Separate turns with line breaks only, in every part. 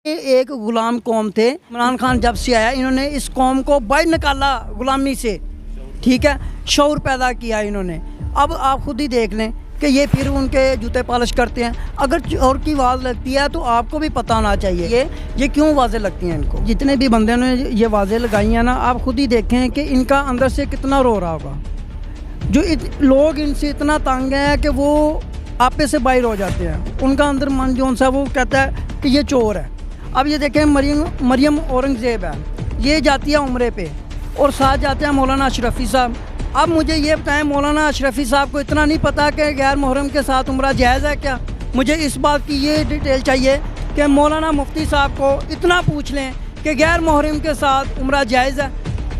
ये एक गुलाम कौम थे। इमरान खान जब से आया इन्होंने इस कौम को बाहर निकाला गुलामी से, ठीक है, शऊर पैदा किया इन्होंने। अब आप खुद ही देख लें कि ये फिर उनके जूते पॉलिश करते हैं। अगर चोर की आवाज़ लगती है तो आपको भी पता होना चाहिए ये क्यों आवाज़ें लगती हैं इनको। जितने भी बंदे ने ये आवाज़ें लगाई हैं ना, आप खुद ही देखें कि इनका अंदर से कितना रो रहा होगा। जो लोग इनसे इतना तंग हैं कि वो आपे से बाहर हो जाते हैं। उनका अंदर मन जो सा वो कहता है कि ये चोर है। अब ये देखें मरियम औरंगज़ेब है, ये जाती है उम्रे पे और साथ जाते हैं मौलाना अशरफ़ी साहब। अब मुझे ये बताएं, मौलाना अशरफ़ी साहब को इतना नहीं पता कि गैर मुहर्रम के साथ उम्रा जायज़ है क्या? मुझे इस बात की ये डिटेल चाहिए कि मौलाना मुफ्ती साहब को इतना पूछ लें कि गैर मुहर्रम के साथ उम्रा जायज़ है।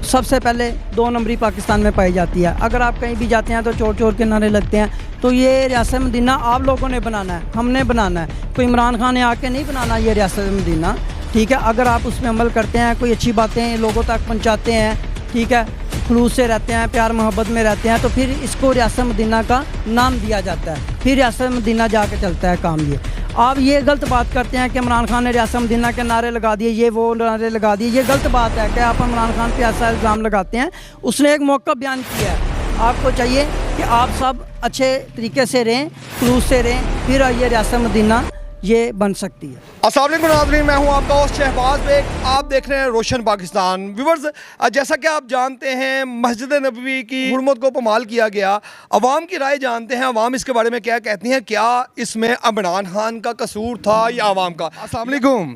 सबसे पहले 2 नंबरी पाकिस्तान में पाई जाती है। अगर आप कहीं भी जाते हैं तो चोर चोर के नारे लगते हैं। तो ये रियासत मदीना आप लोगों ने बनाना है, हमने बनाना है, कोई इमरान खान ने आके नहीं बनाना ये रियासत मदीना, ठीक है। अगर आप उसमें अमल करते हैं, कोई अच्छी बातें लोगों तक पहुँचाते हैं, ठीक है, खुलूस से रहते हैं, प्यार मोहब्बत में रहते हैं, तो फिर इसको रियासत मदीना का नाम दिया जाता है। फिर रियासत मदीना जाके चलता है काम। ये आप ये गलत बात करते हैं कि इमरान खान ने रियासत मदीना के नारे लगा दिए, ये वो नारे लगा दिए। ये गलत बात है कि आप इमरान खान पे ऐसा इल्ज़ाम लगाते हैं। उसने एक मौका बयान किया है। आपको चाहिए कि आप सब अच्छे तरीके से रहें, खुलूस से रहें, फिर ये रियासत मदीना ये बन सकती है।
अस्सलाम वालेकुम नाज़रीन, मैं हूं आपका होस्ट शहबाज बेग। आप देख रहे हैं रोशन पाकिस्तान। व्यूअर्स, जैसा कि आप जानते हैं, मस्जिद नबवी की हुर्मत को पमाल किया गया। अवाम की राय जानते हैं, अवाम इसके बारे में क्या कहती हैं। क्या इसमें इमरान खान का कसूर था या अवाम का? अस्सलाम वालेकुम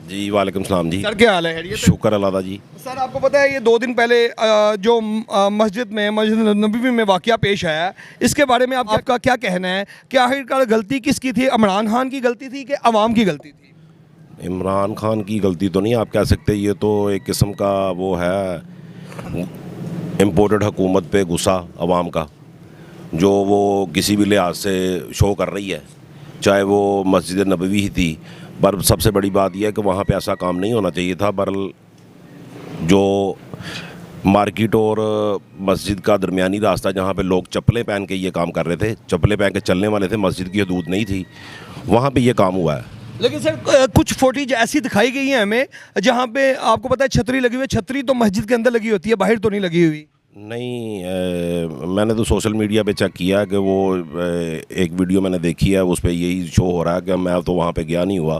जी। वालेकुम सलाम जी।
सर, क्या हाल है? खैरियत है?
शुक्र अल्लाह दा जी।
सर, आपको पता है ये 2 दिन पहले जो मस्जिद नबवी में वाक़या पेश आया, इसके बारे में आपका क्या कहना है कि आखिरकार गलती किसकी थी? इमरान खान की गलती थी कि अवाम की गलती थी?
इमरान खान की गलती तो नहीं आप कह सकते, ये तो एक किस्म का वो है इम्पोर्टेड हुकूमत पे गुस्सा अवाम का, जो वो किसी भी लिहाज से शो कर रही है, चाहे वो मस्जिद नबवी ही थी। पर सबसे बड़ी बात यह है कि वहाँ पे ऐसा काम नहीं होना चाहिए था। बहरहाल जो मार्केट और मस्जिद का दरमियानी रास्ता, जहाँ पे लोग चप्पलें पहन के ये काम कर रहे थे, चप्पलें पहन के चलने वाले थे, मस्जिद की हदूद नहीं थी, वहाँ पे ये काम हुआ है।
लेकिन सर, कुछ फुटेज ऐसी दिखाई गई है हमें जहाँ पे आपको पता है छतरी लगी हुई है। छतरी तो मस्जिद के अंदर लगी होती है, बाहर तो नहीं लगी हुई।
नहीं, मैंने तो सोशल मीडिया पे चेक किया कि वो एक वीडियो मैंने देखी है, उस पर यही शो हो रहा है कि मैं तो वहाँ पे गया नहीं हुआ।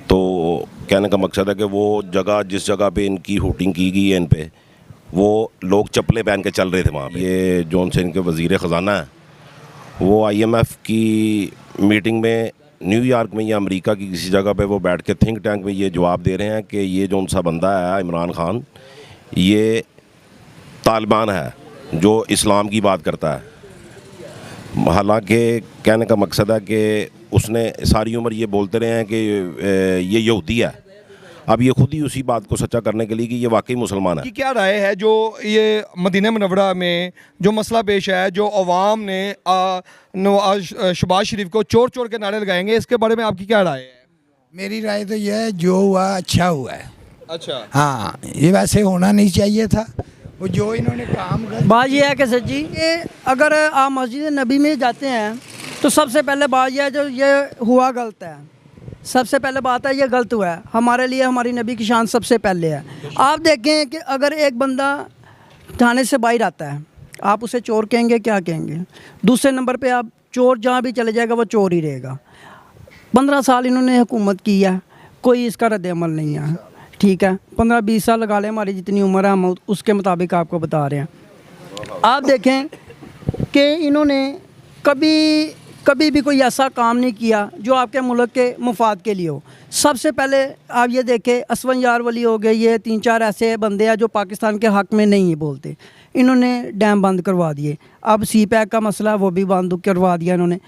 तो कहने का मकसद है कि वो जगह, जिस जगह पे इनकी शूटिंग की गई है, इन पे वो लोग चप्पलें पहन के चल रहे थे वहाँ पे। ये जौन से इनके वज़ीर ख़ज़ाना है, वो IMF की मीटिंग में न्यूयॉर्क में या अमेरिका की किसी जगह पे वो बैठ के थिंक टैंक में ये जवाब दे रहे हैं कि ये जौन सा बंदा है इमरान खान, ये तालिबान है जो इस्लाम की बात करता है। हालांकि कहने का मकसद है कि उसने सारी उम्र ये बोलते रहे हैं कि ये यहूदी है। अब ये खुद ही उसी बात को सच्चा करने के लिए कि ये वाकई मुसलमान है।
कि क्या राय है जो ये मदीना मुनव्वरा में जो मसला पेश है, जो अवाम ने शहबाज शरीफ को चोर चोर के नारे लगाएंगे, इसके बारे में आपकी क्या राय है?
मेरी राय तो यह है, जो हुआ अच्छा हुआ है।
अच्छा,
हाँ, ये वैसे होना नहीं चाहिए था। वो जो इन्होंने काम कर,
बात यह है कि सर जी, कि अगर आप मस्जिद नबी में जाते हैं तो सबसे पहले बात यह है, जो ये हुआ गलत है। सबसे पहले बात है, ये गलत हुआ है। हमारे लिए हमारी नबी की शान सबसे पहले है। आप देखें कि अगर एक बंदा थाने से बाहर आता है, आप उसे चोर कहेंगे, क्या कहेंगे? दूसरे नंबर पे आप चोर जहाँ भी चले जाएगा वो चोर ही रहेगा। 15 साल इन्होंने हुकूमत की है, कोई इसका रद्द-ए-अमल नहीं है, ठीक है। 15-20 साल लगा लें, हमारी जितनी उम्र है हम उसके मुताबिक आपको बता रहे हैं। आप देखें कि इन्होंने कभी भी कोई ऐसा काम नहीं किया जो आपके मुल्क के मुफाद के लिए हो। सबसे पहले आप ये देखें, असवन यार वली हो गए, ये 3-4 ऐसे बंदे हैं जो पाकिस्तान के हक़ में नहीं बोलते। इन्होंने डैम बंद करवा दिए। अब CPEC का मसला वो भी बंद करवा दिया इन्होंने।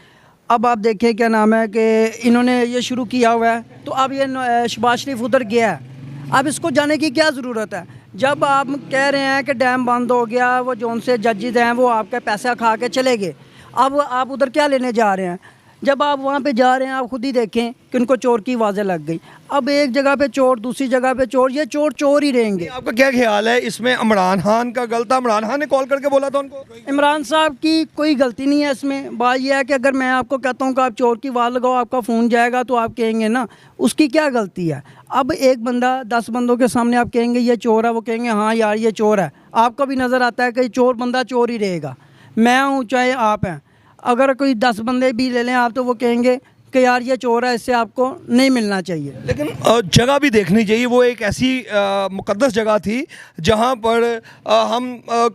अब आप देखें क्या नाम है कि इन्होंने ये शुरू किया हुआ है, तो अब ये शहबाज शरीफ उधर गया है। अब इसको जाने की क्या ज़रूरत है? जब आप कह रहे हैं कि डैम बंद हो गया, वो जौन से जजेस हैं वो आपके पैसा खा के चले गए, अब आप उधर क्या लेने जा रहे हैं? जब आप वहाँ पे जा रहे हैं आप खुद ही देखें कि उनको चोर की आवाज़ें लग गई। अब एक जगह पे चोर, दूसरी जगह पे चोर, ये चोर चोर ही रहेंगे।
आपका क्या ख्याल है इसमें? इमरान खान का गलत था? इमरान खान ने कॉल करके बोला था उनको?
इमरान साहब की कोई गलती नहीं है इसमें। बात यह है कि अगर मैं आपको कहता हूँ कि आप चोर की आवाज़ लगाओ, आपका फ़ोन जाएगा, तो आप कहेंगे ना उसकी क्या गलती है। अब एक बंदा 10 बंदों के सामने आप कहेंगे ये चोर है, वो कहेंगे हाँ यार ये चोर है। आपको भी नज़र आता है कि चोर बंदा चोर ही रहेगा। मैं हूँ चाहे आप हैं, अगर कोई 10 बंदे भी ले लें आप, तो वो कहेंगे कि यार ये चोर है, इससे आपको नहीं मिलना चाहिए।
लेकिन जगह भी देखनी चाहिए। वो एक ऐसी मुकद्दस जगह थी जहाँ पर हम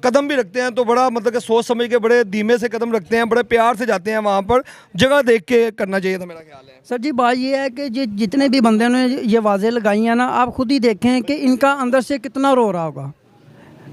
कदम भी रखते हैं तो बड़ा मतलब कि सोच समझ के, बड़े धीमे से कदम रखते हैं, बड़े प्यार से जाते हैं वहाँ पर। जगह देख के करना चाहिए था, मेरा ख्याल है।
सर जी बात ये है कि जितने भी बंदे ने ये आवाज़ें लगाई हैं ना, आप खुद ही देखें कि इनका अंदर से कितना रो रहा होगा।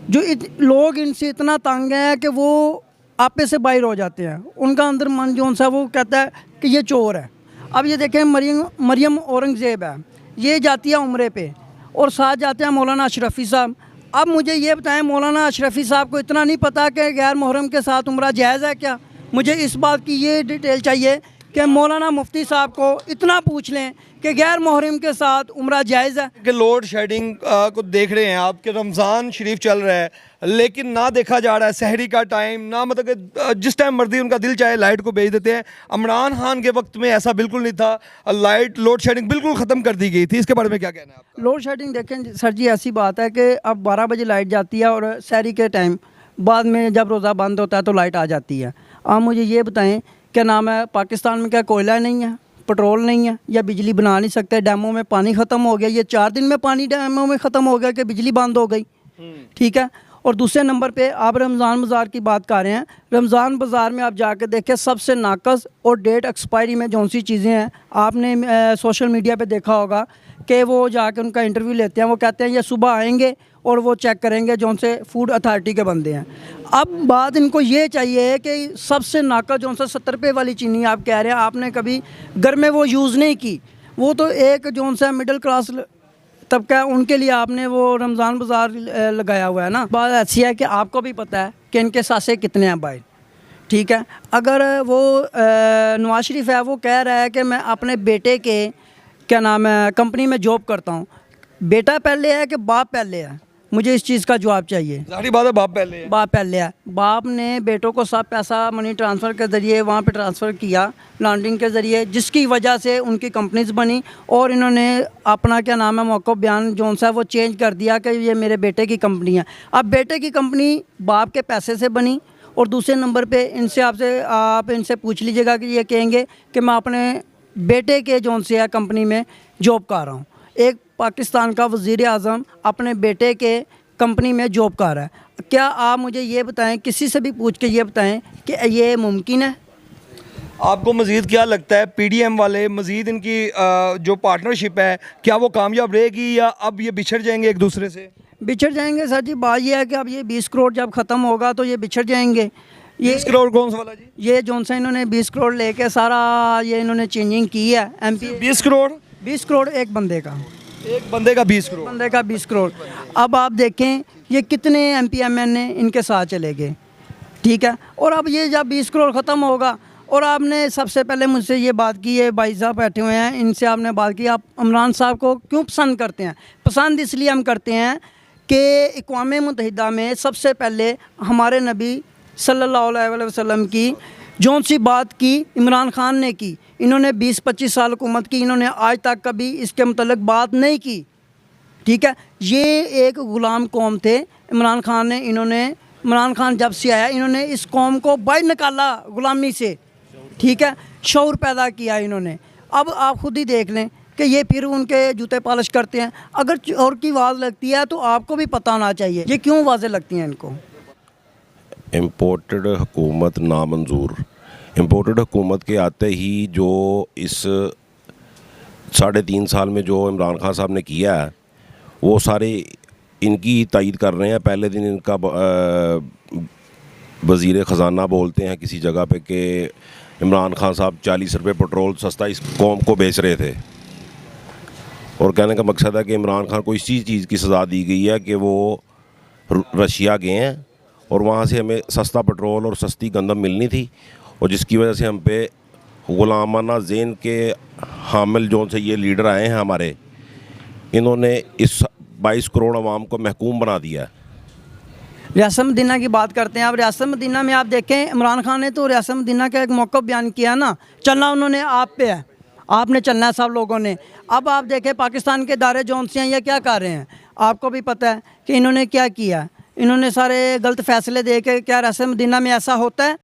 जो लोग इनसे इतना तंग हैं कि वो आपे से बाहर हो जाते हैं। उनका अंदर मन जो सा वो कहता है कि ये चोर है। अब ये देखें मरियम औरंगज़ेब है, ये जाती है उम्रे पे और साथ जाते हैं मौलाना अशरफ़ी साहब। अब मुझे ये बताएं, मौलाना अशरफ़ी साहब को इतना नहीं पता कि गैर मुहर्रम के साथ उम्रा जायज़ है क्या? मुझे इस बात की ये डिटेल चाहिए कि मौलाना मुफ्ती साहब को इतना पूछ लें कि गैर मुहर्रम के साथ उम्रा जायज़ है।
कि लोड शेडिंग को देख रहे हैं आप कि रमज़ान शरीफ चल रहा है, लेकिन ना देखा जा रहा है सहरी का टाइम, ना मतलब कि जिस टाइम मर्जी उनका दिल चाहे लाइट को भेज देते हैं। इमरान खान के वक्त में ऐसा बिल्कुल नहीं था, लाइट लोड शेडिंग बिल्कुल ख़त्म कर दी गई थी। इसके बारे में क्या कहना है आपका?
लोड शेडिंग देखें सर जी, ऐसी बात है कि अब 12 बजे लाइट जाती है और सहरी के टाइम बाद में जब रोज़ा बंद होता है तो लाइट आ जाती है। आप मुझे ये बताएं, क्या नाम है, पाकिस्तान में क्या कोयला नहीं है, पेट्रोल नहीं है, या बिजली बना नहीं सकते? डैमों में पानी ख़त्म हो गया, ये 4 दिन में पानी डैमों में ख़त्म हो गया कि बिजली बंद हो गई। ठीक है। और दूसरे नंबर पे आप रमज़ान बाज़ार की बात कर रहे हैं। रमज़ान बाज़ार में आप जाकर देखें, सबसे नाकस और डेट एक्सपायरी में जौन सी चीज़ें हैं, आपने सोशल मीडिया पे देखा होगा कि वो जाकर उनका इंटरव्यू लेते हैं। वो कहते हैं ये सुबह आएंगे और वो चेक करेंगे जौन से फूड अथॉरिटी के बंदे हैं। अब बात इनको ये चाहिए कि सबसे नाकस जौन सा 70 रुपये वाली चीनी आप कह रहे हैं, आपने कभी घर में वो यूज़ नहीं की, वो तो एक जौन सा मिडिल क्लास तबका, उनके लिए आपने वो रमज़ान बाज़ार लगाया हुआ है ना। बात ऐसी है कि आपको भी पता है कि इनके सासे कितने हैं बाहर। ठीक है। अगर वो नवाज शरीफ है, वो कह रहा है कि मैं अपने बेटे के क्या नाम है कंपनी में जॉब करता हूँ। बेटा पहले है कि बाप पहले है? मुझे इस चीज़ का जवाब चाहिए।
जाहिर बात है बाप पहले है।
बाप पहले है। बाप ने बेटों को सब पैसा मनी ट्रांसफ़र के ज़रिए वहाँ पे ट्रांसफ़र किया, लॉन्ड्रिंग के ज़रिए, जिसकी वजह से उनकी कंपनीज बनी। और इन्होंने अपना क्या नाम है मौक़िफ़ बयान जो सा वो चेंज कर दिया कि ये मेरे बेटे की कंपनी है। अब बेटे की कंपनी बाप के पैसे से बनी। और दूसरे नंबर पर आप इनसे पूछ लीजिएगा कि ये कहेंगे कि मैं अपने बेटे के जौन से है कंपनी में जॉब कर रहा हूँ। एक पाकिस्तान का वज़ीर आज़म अपने बेटे के कंपनी में जॉब कर रहा है। क्या आप मुझे ये बताएं, किसी से भी पूछ के ये बताएं कि ये मुमकिन है?
आपको मज़ीद क्या लगता है, पीडीएम वाले मज़ीद इनकी जो पार्टनरशिप है, क्या वो कामयाब रहेगी या अब ये बिछड़ जाएंगे एक दूसरे से?
बिछड़ जाएंगे सर जी। बात ये है कि अब ये 20 करोड़ जब ख़त्म होगा तो ये बिछड़ जाएंगे। ये
20 करोड़ कौन सा वाला जी?
ये जौन सा इन्होंने 20 करोड़ लेके सारा ये इन्होंने चेंजिंग की है। MP
20 करोड़
20 करोड़ एक बंदे का,
एक बंदे का 20 करोड़।
बंदे का 20 करोड़। अब आप देखें ये कितने MP MN इनके साथ चले गए। ठीक है। और अब ये जब 20 करोड़ ख़त्म होगा, और आपने सबसे पहले मुझसे ये बात की है, भाई साहब बैठे हुए हैं, इनसे आपने बात की, आप इमरान साहब को क्यों पसंद करते हैं? पसंद इसलिए हम करते हैं कि अक़वाम मुत्तहिदा में सबसे पहले हमारे नबी सल्लल्लाहु अलैहि वसल्लम की जौन सी बात की इमरान खान ने की। इन्होंने 20-25 साल हुकूमत की, इन्होंने आज तक कभी इसके मुतल्लिक़ बात नहीं की। ठीक है। ये एक ग़ुलाम कौम थे। इमरान खान जब से आया, इन्होंने इस कौम को बाहर निकाला ग़ुलामी से। ठीक है। शऊर पैदा किया इन्होंने। अब आप खुद ही देख लें कि ये फिर उनके जूते पॉलिश करते हैं। अगर चोर की आवाज़ लगती है तो आपको भी पता होना चाहिए ये क्यों आवाज़ें लगती हैं इनको।
इम्पोर्टेड हुकूमत नामंजूर। इम्पोर्टेड हुकूमत के आते ही जो इस 3.5 साल में जो इमरान खान साहब ने किया है, वो सारे इनकी ही तायद कर रहे हैं। पहले दिन इनका वज़ीर ख़जाना बोलते हैं किसी जगह पे कि इमरान खान साहब 40 रुपये पेट्रोल सस्ता इस कौम को बेच रहे थे। और कहने का मकसद है कि इमरान खान को इसी चीज़ की सज़ा दी गई है कि वो रशिया गए हैं और वहाँ से हमें सस्ता पेट्रोल और सस्ती गंदम मिलनी थी, और जिसकी वजह से हम पे गुलामाना ज़ेन के हामिल जो से ये लीडर आए हैं हमारे, इन्होंने इस 22 करोड़ आवाम को महकूम बना दिया है।
रियासत मदीना की बात करते हैं। अब रियासत मदीना में आप देखें, इमरान खान ने तो रियासत मदीना का एक मौक़िफ़ बयान किया ना, चलना उन्होंने आप पे है, आपने चलना है सब लोगों ने। अब आप देखें पाकिस्तान के इदारे जौन से हैं ये क्या कर रहे हैं, आपको भी पता है कि इन्होंने क्या किया। इन्होंने सारे गलत फ़ैसले दे के, क्या रियासत मदीना में ऐसा होता है?